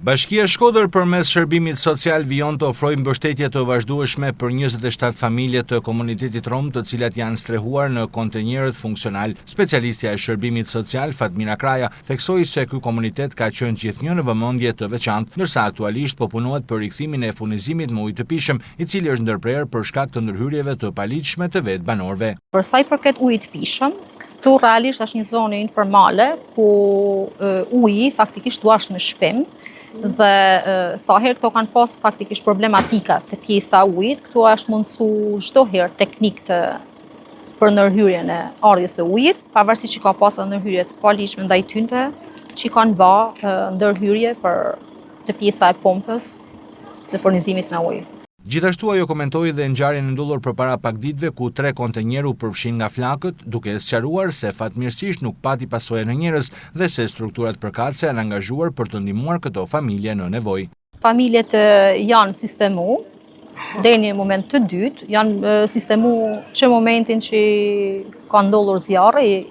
Bashkia Shkodër përmes shërbimit social vijon të ofrojë mbështetje të vazhdueshme për 27 familje të komunitetit rom të cilat janë strehuar në kontenjerët funksional. Specialistja e shërbimit social Fatmira Kraja theksoi se ky komunitet ka qenë gjithnjë në vëmendje të veçantë, ndërsa aktualisht po punohet për rikthimin e furnizimit me ujë të pishëm, i cili është ndërprerë për shkak të ndërhyrjeve të paligjshme të vetë banorëve. Për sa i përket ujit të pishëm, këtu realisht është një zonë informale ku uji faktikisht duash me shpim. Dhe sa herë këto kanë pas faktikisht problematika të pjesa ujit, këtu është mundësu çdo herë teknikë për ndërhyrjen e ardhjes së ujit, pavarësisht që ka pasur ndërhyrje të paligjshme ndaj tynëve, që kanë bë ndërhyrje për të pjesa e pompës të furnizimit me ujë. Gjithashtu ajo komentoi dhe ngjarjen e ndodhur përpara pak ditëve ku 3 kontenjer u përfshin nga flakët, duke sqaruar se fatmirësisht nuk pati pasojë në njerëz dhe se strukturat përkatëse janë angazhuar për të ndihmuar këto familje në nevojë. Familjet janë sistemu deri në moment të dytë, janë sistemu që momentin që ka ndodhur zjarri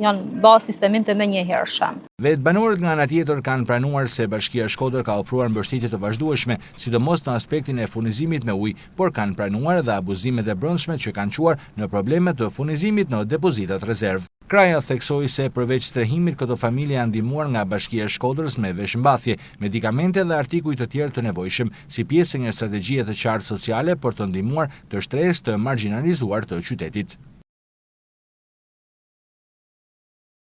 janë bë sistemin të menjëhershëm. Vetë banorët nga ana tjetër kanë pranuar se Bashkia Shkodër ka ofruar mbështetje të vazhdueshme, sidomos në aspektin e furnizimit me ujë, por kanë pranuar edhe abuzimet e brendshme që kanë çuar në probleme të furnizimit në depozitat rezervë. Kraja theksoi se përveç strehimit këto familje janë ndihmuar nga Bashkia e Shkodrës me veshmbathje, medikamente dhe artikuj të tjerë të nevojshëm, si pjesë e një strategjie të qartë sociale për të ndihmuar të shtresë të marginalizuar të qytetit.